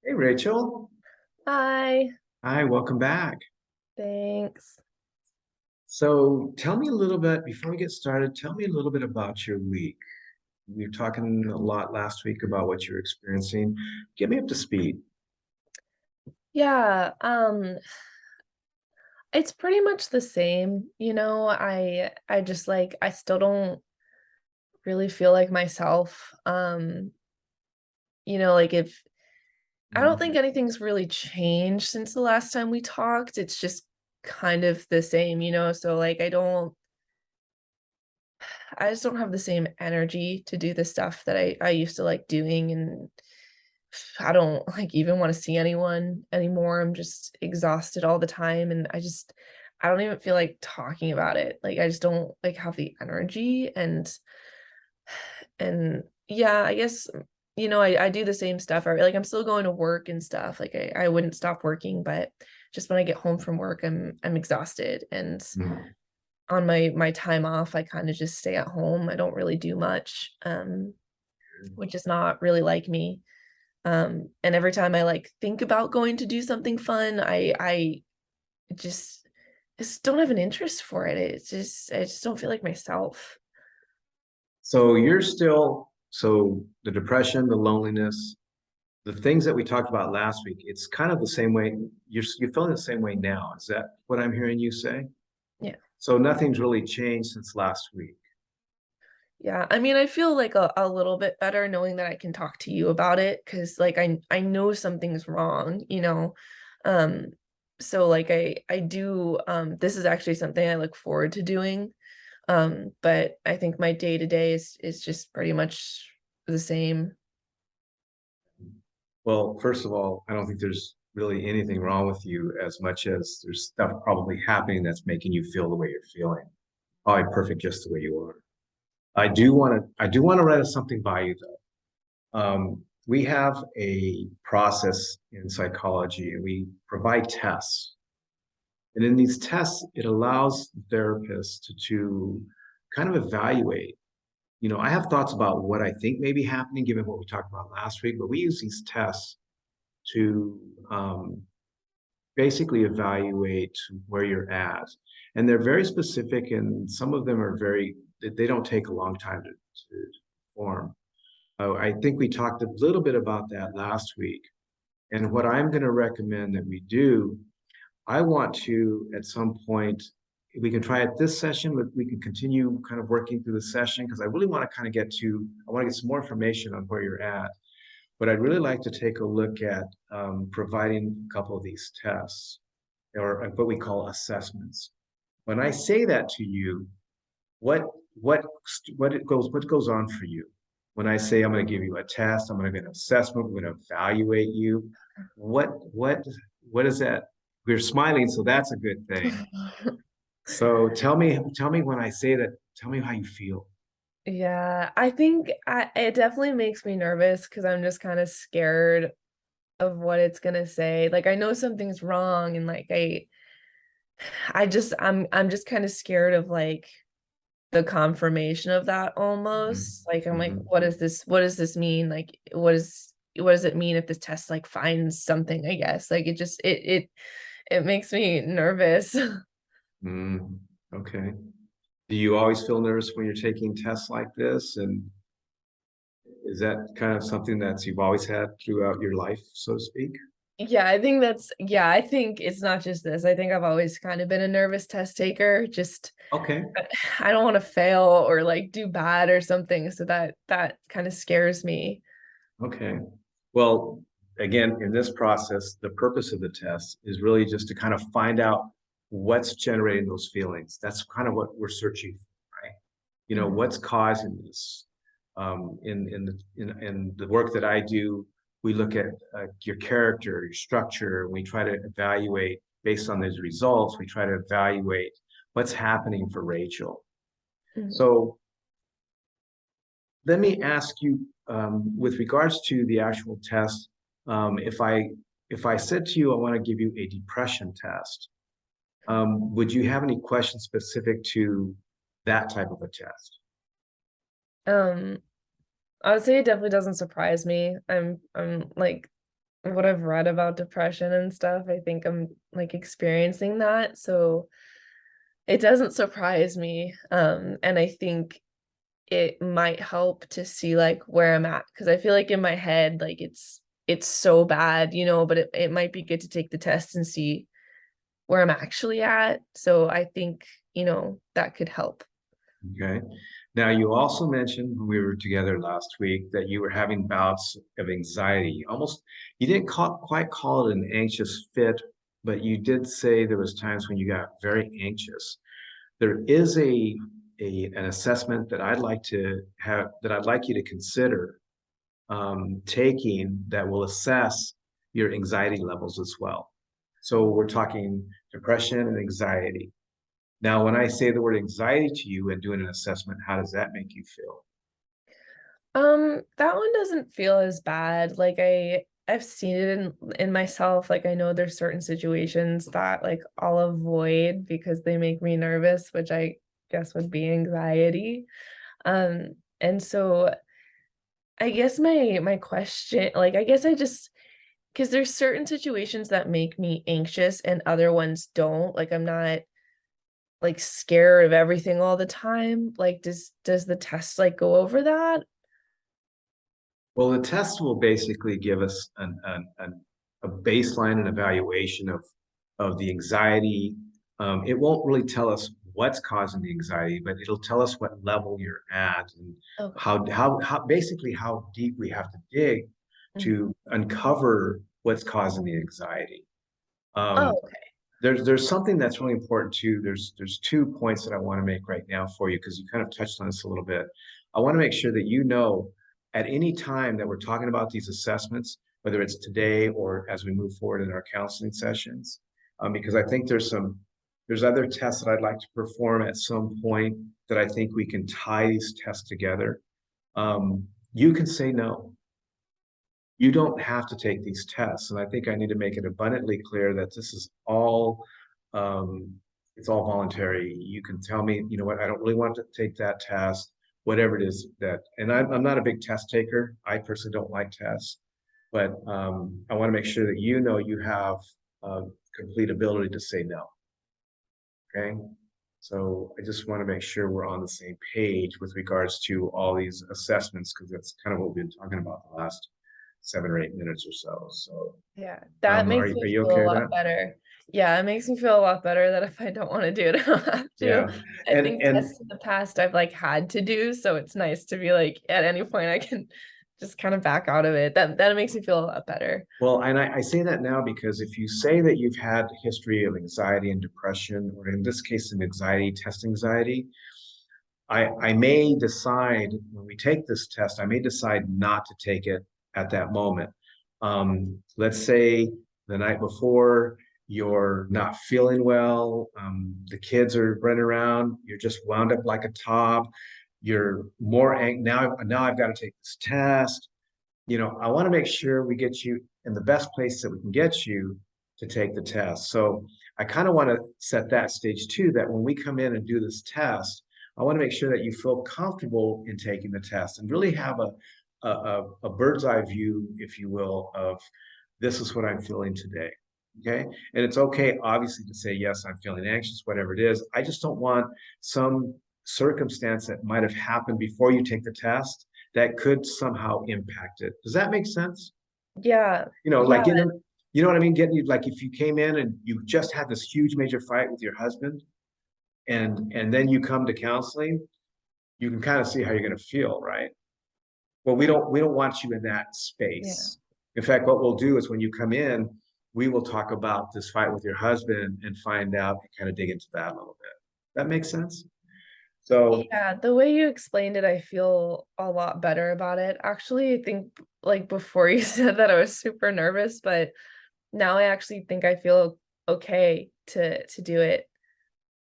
Hey, Rachel. Hi, Hi, welcome back. thanks. So tell me a little bit, before we get started, tell me a little bit about your week. We were talking a lot last week about what you're experiencing. Get me up to speed. Yeah, it's pretty much the same, I just I still don't really feel like myself. If I don't think Mhm. anything's really changed since the last time we talked. It's just kind of the same, so I just don't have the same energy to do the stuff that I used to like doing, and I don't like even want to see anyone anymore. I'm just exhausted all the time, and I don't even feel like talking about it. Like I just don't like have the energy, and yeah, I guess I do the same stuff. Like I'm still going to work and stuff. Like I wouldn't stop working, but just when I get home from work, I'm exhausted, and Mhm. on my time off, I kind of just stay at home. I don't really do much, which is not really like me. And every time I like think about going to do something fun, I just just don't have an interest for it. I just don't feel like myself. So the depression, the loneliness, the things that we talked about last week, it's kind of the same way. You're feeling the same way now. Is that what I'm hearing you say? Yeah. So nothing's really changed since last week. Yeah. I mean, I feel like a little bit better knowing that I can talk to you about it because like I know something's wrong. Um so like I do this is actually something I look forward to doing. But I think my day to day is just pretty much the same. Well, first of all, I don't think there's really anything wrong with you as much as there's stuff probably happening that's making you feel the way you're feeling. Probably perfect just the way you are. I do want to run something by you though. We have a process in psychology and we provide tests. And in these tests, it allows therapists to kind of evaluate. I have thoughts about what I think may be happening given what we talked about last week, but we use these tests to basically evaluate where you're at. And they're very specific, and some of them are they don't take a long time to form. I think we talked a little bit about that last week. And what I'm going to recommend that we do, I want to, at some point, we can try it this session, but we can continue kind of working through the session because I really want to kind of I want to get some more information on where you're at. But I'd really like to take a look at providing a couple of these tests or what we call assessments. When I say that to you, what what what goes on for you? When I say I'm going to give you a test, I'm going to give an assessment, we're going to evaluate you. What what what is that? We're smiling, so that's a good thing. So tell me when I say that, tell me how you feel. Yeah, I think it definitely makes me nervous because I'm just kind of scared of what it's gonna say. Like I know something's wrong, and like I'm just kind of scared of like the confirmation of that almost. Like I'm like, Mhm. what is this? What does this mean? Like what does it mean if this test like finds something, I guess? Like it makes me nervous. Mhm. Okay. Do you always feel nervous when you're taking tests like this? And is that kind of something that you've always had throughout your life, so to speak? Yeah, I think it's not just this. I think I've always kind of been a nervous test taker. Just Okay. I don't want to fail or like do bad or something. So that kind of scares me. Okay. Well, again, in this process, the purpose of the test is really just to kind of find out what's generating those feelings. That's kind of what we're searching for, right? Mhm. What's causing this? In the work that I do, we look at your character, your structure. We try to evaluate based on those results. We try to evaluate what's happening for Rachel. Mhm. So let me ask you, with regards to the actual test, if I said to you, I want to give you a depression test, would you have any questions specific to that type of a test? Um, I would say it definitely doesn't surprise me. I'm like what I've read about depression and stuff, I think I'm like experiencing that. So it doesn't surprise me. And I think it might help to see like where I'm at because I feel like in my head, like it's so bad, but it might be good to take the test and see where I'm actually at. So I think, that could help. Okay. Now, you also mentioned when we were together last week that you were having bouts of anxiety. Almost, you didn't quite call it an anxious fit, but you did say there was times when you got very anxious. There is an assessment that I'd like you to consider taking that will assess your anxiety levels as well. So we're talking depression and anxiety. Now, when I say the word anxiety to you and doing an assessment, how does that make you feel? That one doesn't feel as bad. Like I've seen it in myself. Like I know there's certain situations that like I'll avoid because they make me nervous, which I guess would be anxiety. And so I guess my question, like I guess I just because there's certain situations that make me anxious and other ones don't. Like I'm not like scared of everything all the time. Like does the test like go over that? Well, the test will basically give us a baseline and evaluation of the anxiety. It won't really tell us what's causing the anxiety, but it'll tell us what level you're at and Okay. how basically how deep we have to dig Mhm. to uncover what's causing the anxiety. Oh, Um, okay. there's something that's really important too. There's 2 points that I want to make right now for you because you kind of touched on this a little bit. I want to make sure that you know at any time that we're talking about these assessments, whether it's today or as we move forward in our counseling sessions, because I think there's other tests that I'd like to perform at some point that I think we can tie these tests together. You can say no. You don't have to take these tests. And I think I need to make it abundantly clear that this is all um, it's all voluntary. You can tell me, you know what, I don't really want to take that test, whatever it is that, and I'm not a big test taker. I personally don't like tests, but I want to make sure that you know you have complete ability to say no. Okay. So I just want to make sure we're on the same page with regards to all these assessments, because that's kind of what we've been talking about the last 7 or 8 minutes or so. So, Yeah, that makes are me you feel okay a with lot that? better. Yeah, it makes me feel a lot better that if I don't want to do it, I don't have to. Yeah. I think And tests in the past I've like had to do, so it's nice to be like at any point I can just kind of back out of it. That makes me feel a lot better. well, and I say that now because if you say that you've had a history of anxiety and depression, or in this case, some anxiety, test anxiety, I may decide when we take this test, I may decide not to take it at that moment. Let's say the night before you're not feeling well, the kids are running around, you're just wound up like a top, you're more now I've got to take this test. I want to make sure we get you in the best place that we can get you to take the test. So I kind of want to set that stage too, that when we come in and do this test, I want to make sure that you feel comfortable in taking the test and really have a bird's eye view, if you will, of this is what I'm feeling today. Okay. And it's okay, obviously, to say, yes, I'm feeling anxious, whatever it is. I just don't want some circumstance that might have happened before you take the test that could somehow impact it. Does that make sense? Yeah. Like Yeah. you know what I mean? Getting you, like, if you came in and you just had this huge major fight with your husband and then you come to counseling, you can kind of see how you're going to feel, right? Well, we don't want you in that Yeah. space. In fact, what we'll do is when you come in, we will talk about this fight with your husband and find out and kind of dig into that a little bit. That makes sense? So Yeah, the way you explained it, I feel a lot better about it. Actually, I think like before you said that I was super nervous, but now I actually think I feel okay to do it.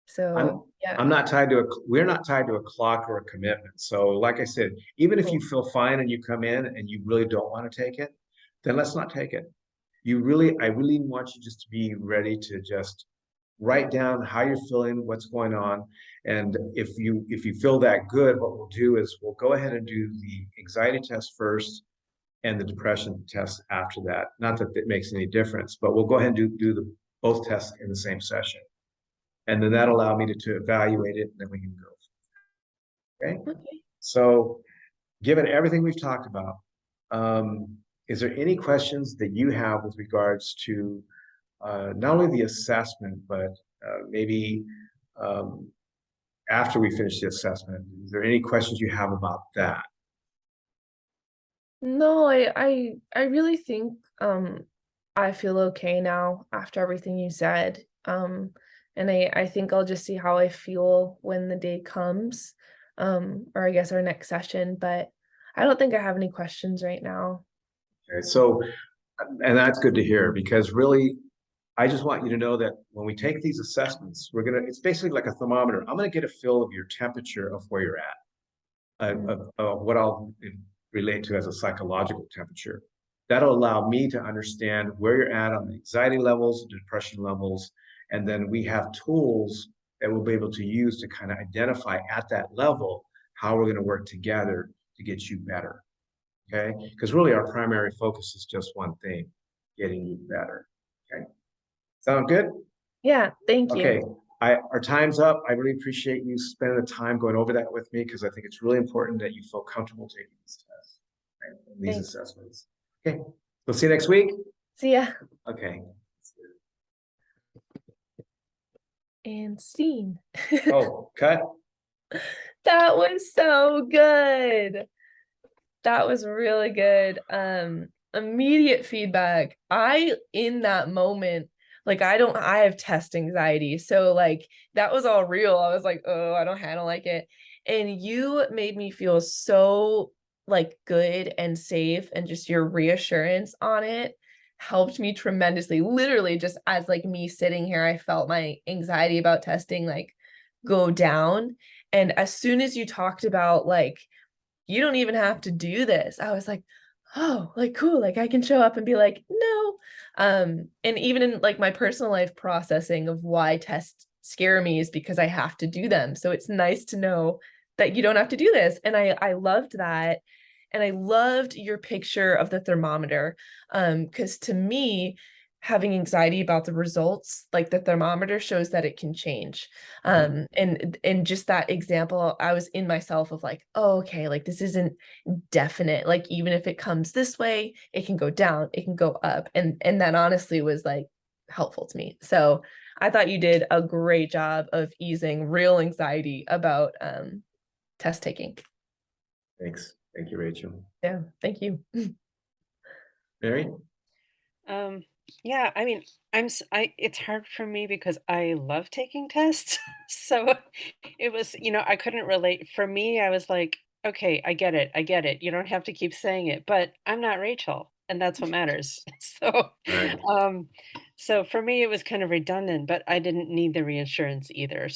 I'm So, yeah. I'm not tied to we're not tied to a clock or a commitment. So like I said, even if you Cool. feel fine and you come in and you really don't want to take it, then let's not take it. I really want you just to be ready to just write down how you're feeling, what's going on. And if you feel that good, what we'll do is we'll go ahead and do the anxiety test first. and the depression test after that. Not that it makes any difference, but we'll go ahead and do the both tests in the same session. And then that'll allow me to evaluate it, and then we can go. Okay. Okay. So given everything we've talked about, is there any questions that you have with regards to not only the assessment, but maybe after we finish the assessment, is there any questions you have about that? No, I really think I feel okay now after everything you said. And I think I'll just see how I feel when the day comes. Or I guess our next session, but I don't think I have any questions right now. Okay, so, and that's good to hear because really, I just want you to know that when we take these assessments, it's basically like a thermometer. I'm gonna get a feel of your temperature of where you're at, Mm. of what I'll relate to as a psychological temperature. That'll allow me to understand where you're at on the anxiety levels, depression levels, and then we have tools that we'll be able to use to kind of identify at that level how we're going to work together to get you better. Okay, because really our primary focus is just one thing, getting you better. Okay, sound good? Yeah, thank you. Okay, our time's up. I really appreciate you spending the time going over that with me because I think it's really important that you feel comfortable taking these tests, right, and these Thanks. assessments. Okay, we'll see you next week. See ya. Okay. And scene. Oh, cut. That was so good. That was really good. Immediate feedback. In that moment, like I have test anxiety. So like that was all real. I was like, oh, I don't like it. And you made me feel so like good and safe, and just your reassurance on it helped me tremendously. Literally, just as like me sitting here, I felt my anxiety about testing like go down. And as soon as you talked about like you don't even have to do this, I was like, oh, like cool, like I can show up and be like, no. And even in like my personal life processing of why tests scare me is because I have to do them. So it's nice to know that you don't have to do this. And I loved that. And I loved your picture of the thermometer. Because to me, having anxiety about the results, like the thermometer shows that it can change. And just that example, I was in myself of like, oh, okay, like this isn't definite. Like even if it comes this way, it can go down, it can go up. And that honestly was like helpful to me. So I thought you did a great job of easing real anxiety about test taking. Thanks. Thank you, Rachel. Yeah, thank you. Mary? Um, yeah, I mean, it's hard for me because I love taking tests. So it was, I couldn't relate. For me, I was like, okay, I get it. I get it. You don't have to keep saying it, but I'm not Rachel, and that's what matters. Right. Um, so for me, it was kind of redundant, but I didn't need the reassurance either.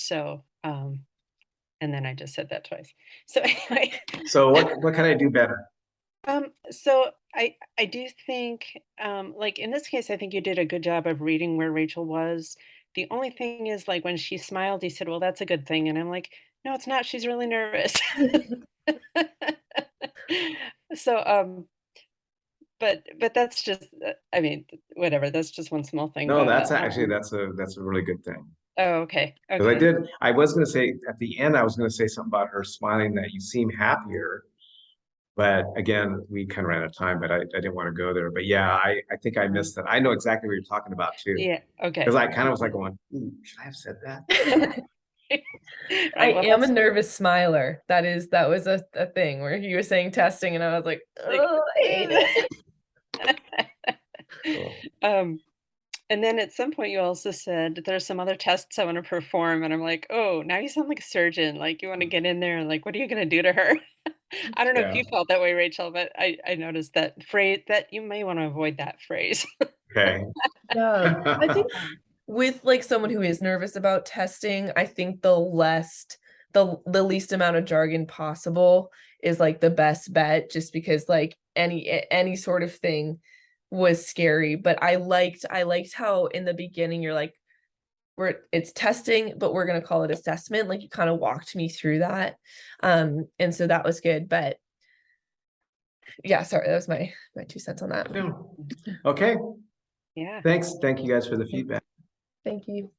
And then I just said that twice. So anyway, So what can I do better? so I do think, like in this case, I think you did a good job of reading where Rachel was. The only thing is, like when she smiled, you said, "Well, that's a good thing," and I'm like, "No, it's not. She's really nervous." So, but that's just, I mean, whatever. That's just one small thing. No, But that's actually that's a really good thing. oh, okay, Because okay, I was gonna say at the end, I was gonna say something about her smiling that you seem happier. But again, we kind of ran out of time, but I didn't want to go there. But yeah, I think I missed that. I know exactly what you're talking about too. yeah, Because okay. I kind of was like going, ooh, should I have said that? I Right. Well, am a that's nervous smiler. That was a thing where you were saying testing and I was like, like. oh, I hate it. Cool. Um, And then at some point you also said there's some other tests I want to perform, and I'm like, oh, now you sound like a surgeon. Like you want to get in there and like, what are you going to do to her? I don't know if Yeah. you felt that way, Rachel, but I noticed that phrase that you may want to avoid that phrase. Okay. Yeah. I think with like someone who is nervous about testing, I think the least amount of jargon possible is like the best bet, just because like any sort of thing was scary. But I liked how in the beginning you're like, it's testing, but we're gonna call it assessment. Like you kind of walked me through that. And so that was good. But yeah, sorry, that was my 2 cents on that. Yeah. Okay, Yeah. thanks. Thank you guys for the feedback. Thank you.